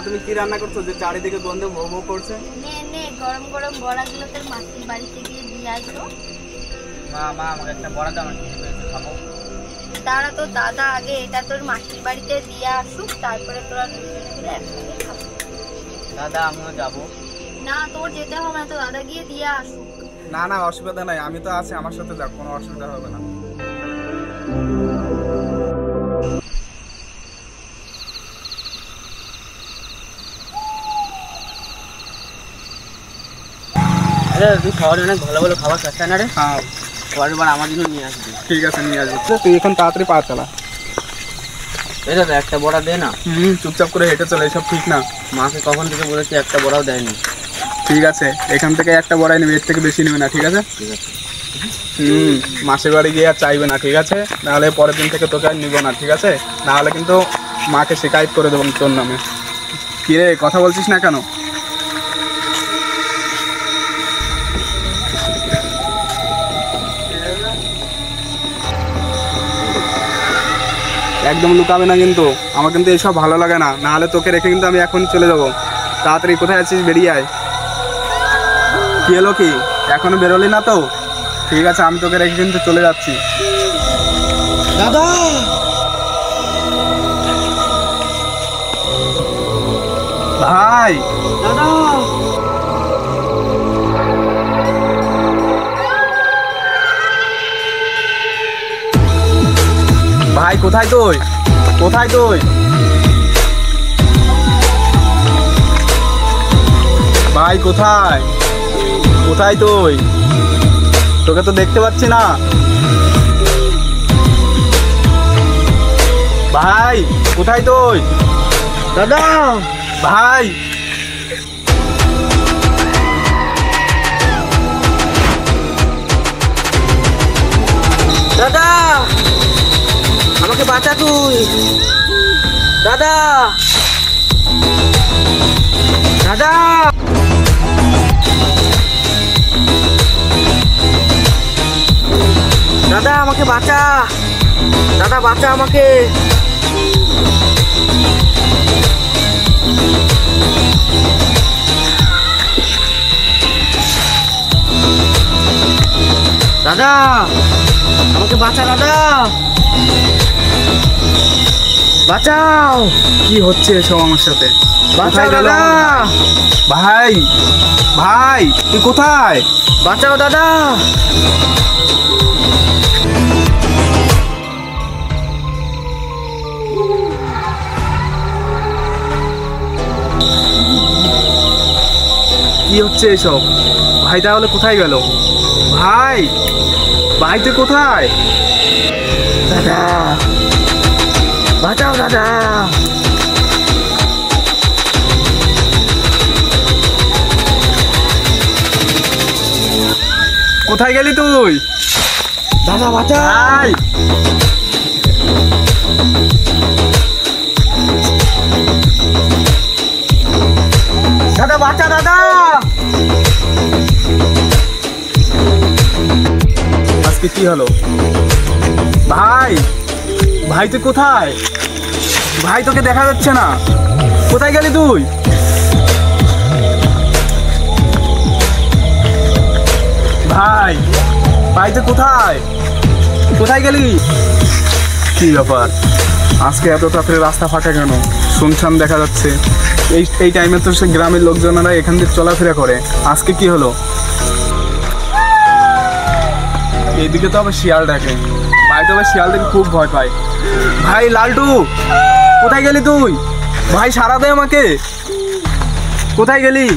তুমি কি রান্না করছো যে চারিদিকে গন্ধে ভো ভো করছে? নে নে গরম গরম বড়াগুলো তোর মাসির বাড়িতে গিয়ে দিয়ে আসবো। মা মা আমাকে একটা বড়া দাও, আমার খিদে পেয়েছে, খাবো। তারা তো দাদা আগে এটা তোর মাসির বাড়িতে দিয়ে আসুক, তারপরে তোরা দুজনে মিলে একসঙ্গে খাবো। দাদা আমিও যাবো। না তোর যেতে হবে না, তো দাদা গিয়ে দিয়ে আসুক। না না অসুবিধা নাই, আমি তো আছি, আমার সাথে যাও, কোনো অসুবিধা হবে না। আরে তুই শহরে অনেক ভালো ভালো খাবার খাচ্ছিস না রে? হ্যাঁ পরের বার আমার জন্য নিয়ে আসবি। ঠিক আছে নিয়ে আসবো। তুই এখন তাড়াতাড়ি পা চালা। এই দাদা একটা বড়া দে না। চুপচাপ করে হেঁটে চলে, এসব ঠিক না। মাকে কখন থেকে বলেছি, একটা বড়াও দেয়নি। ঠিক আছে এখান থেকে একটা বড়াই নেবে, এর থেকে বেশি নেবে না, ঠিক আছে? ঠিক আছে। মাসির বাড়ি গিয়ে আর চাইবে না, ঠিক আছে? নাহলে পরের দিন থেকে তোকে আর নিবো না, ঠিক আছে? নাহলে কিন্তু মাকে শিকায়ত করে দেবো তোর নামে। কিরে কথা বলছিস না কেন? একদম লুকাবে না কিন্তু, আমার কিন্তু এইসব ভালো লাগে না, নাহলে তোকে রেখে কিন্তু আমি এখন চলে যাবো। তাড়াতাড়ি কোথায় আছিস, বেরিয়ে আয়। কি হলো কি, এখনো বেরোলি না তো? ঠিক আছে আমি তোকে রেখে কিন্তু চলে যাচ্ছি। দাদা ভাই দাদা ভাই কোথায় তুই, কোথায় তুই? ভাই কোথায়, কোথায় তুই? তোকে তো দেখতে পাচ্ছি না ভাই, কোথায় তুই? দাদা ভাই দাদা আমাকে বাঁচা তুই। দাদা দাদা দাদা আমাকে বাঁচা, দাদা বাঁচা আমাকে। দাদা আমাকে বাঁচা, দাদা বাঁচাও। কি হচ্ছে এসব আমার সাথে? বাঁচাও দাদা, ভাই ভাই তুই কোথায়? বাঁচাও দাদা। কি হচ্ছে এসব? ভাই তাহলে কোথায় গেল? ভাই ভাই তুই কোথায়? দাদা বাঁচাও দাদা। কোথায় গেলি তুই? দাদা বাঁচাও। ভাই দাদা বাঁচা দাদা। আজকে কি হলো? ভাই ভাই তুই কোথায়? ভাই তোকে দেখা যাচ্ছে না, কোথায় গেলি তুই? ভাই ভাই তুই কোথায়, কোথায় গেলি? কি ব্যাপার আজকে এত তাড়াতাড়ি রাস্তা ফাঁকা কেন? শুনশান দেখা যাচ্ছে। এই টাইমে তো সে গ্রামের লোকজনেরা এখান দিয়ে চলাফেরা করে, আজকে কি হলো? এইদিকে তো আবার শিয়াল ডাকে, ভাই তো আবার শিয়াল দেখে খুব ভয় পায়। ভাই লালটু কোথায় গেলি তুই? ভাই সারা দে আমাকে, কোথায় গেলি?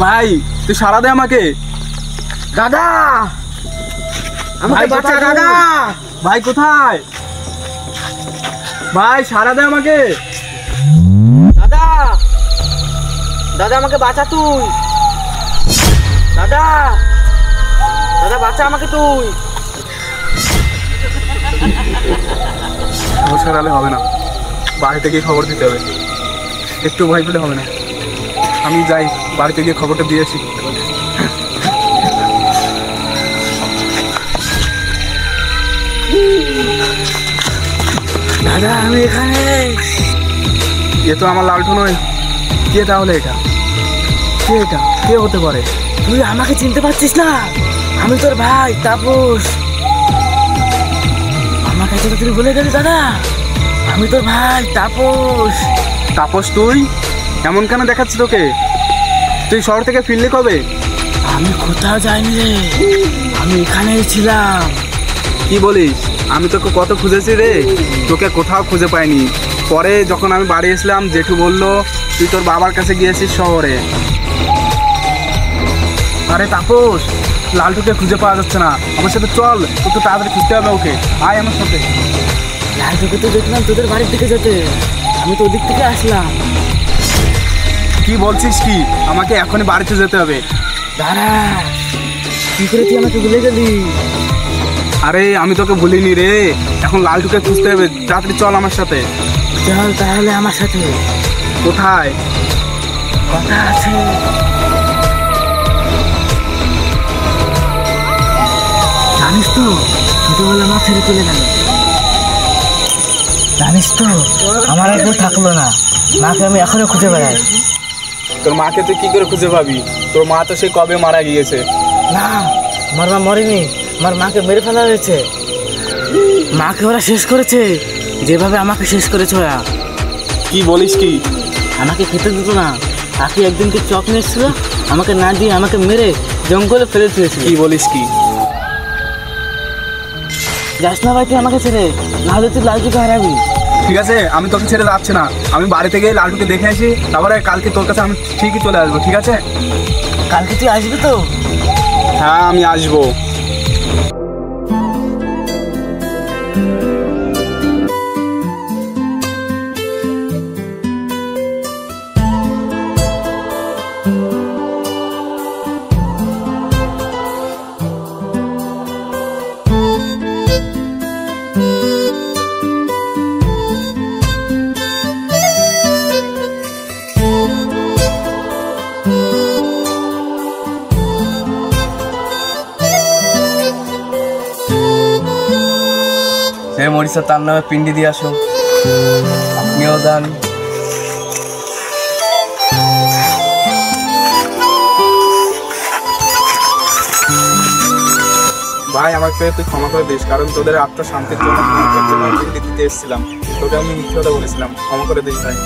ভাই তুই সারা দে আমাকে। দাদা আমাকে ভাই বাঁচা কোথায় দাদা। তুই? ভাই কোথায়? ভাই সারা দে আমাকে। দাদা দাদা আমাকে বাঁচা তুই। দাদা দাদা বাঁচা আমাকে তুই। সারালে হবে না, বাড়িতে গিয়ে খবর দিতে হবে। একটু ভয় পেলে হবে না, আমি যাই বাড়িতে গিয়ে খবরটা দিয়ে আসি। দাদা আমি এখানে। এ তো আমার লালটু নয়, কে তাহলে এটা? কে এটা? কে হতে পারে? তুই আমাকে চিনতে পারছিস না? আমি তোর ভাই তাপস। আমার কাছে তো তুই বলে গেলি দাদা, আমি তোর ভাই তাপস। তাপস তুই? এমন কেন দেখাচ্ছি তোকে? তুই শহর থেকে ফিরলি কবে? আমি কোথাও যাইনি রে, আমি এখানেই ছিলাম। কি বলিস? আমি তোকে কত খুঁজেছি রে, তোকে কোথাও খুঁজে পাইনি। পরে যখন আমি বাড়ি এসলাম জেঠু বললো তুই তোর বাবার কাছে গিয়েছিস শহরে। আরে তাপস, লালটুকে খুঁজে পাওয়া যাচ্ছে না, আমার সাথে চল, একটু তাড়াতাড়ি খুঁজতে হবে ওকে। আয় আমার সাথে। লালটুকে তো দেখলাম তোদের বাড়ির দিকে যেতে, আমি তো ওদিক থেকে আসলাম। কি বলছিস কি? আমাকে এখনই বাড়িতে যেতে হবে। দাঁড়া, কি করে তুই আমাকে ভুলে গেলি? আরে আমি তোকে ভুলিনি রে, এখন লালটুকে খুঁজতে হবে, তাড়াতাড়ি চল আমার সাথে। চল তাহলে আমার সাথে। কোথায়? কথা আছে। জানিস তো ছোটবেলা মা ছেড়ে চলে গেল, জানিস তো আমার আর কেউ থাকলো না, মাকে আমি এখনো খুঁজে বেড়াই। তোর মাকে তুই কি করে খুঁজে পাবি? তোর মা তো সেই কবে মারা গিয়েছে। না, আমার মা মরেনি, আমার মাকে মেরে ফেলা হয়েছে। মাকে ওরা শেষ করেছে যেভাবে আমাকে শেষ করেছে ওরা। কি বলিস কি? আমাকে খেতে দিত না, কাকি একদিনকে চক নিয়ে এসেছিল, আমাকে না দিয়ে আমাকে মেরে জঙ্গলে ফেলে দিয়েছিল। কি বলিস কি? যাস না ভাই তুই আমাকে ছেড়ে, নাহলে তুই লালটুকে হারাবি। ঠিক আছে, আমি তোকে ছেড়ে যাচ্ছি না, আমি বাড়িতে গিয়ে লালটুকে দেখে আসি, তারপরে কালকে তোর কাছে আমি ঠিকই চলে আসবো। ঠিক আছে? কালকে তুই আসবি তো? হ্যাঁ আমি আসবো। সে মরিচা তার নামে পিন্ডি দিয়ে আসো, আপনিও যান। ভাই আমাকে তুই ক্ষমা করে দিস, কারণ তোদের আত্মার শান্তির জন্য দিতে এসেছিলাম, তোকে আমি মিথ্যে কথা বলেছিলাম, ক্ষমা করে দিস ভাই।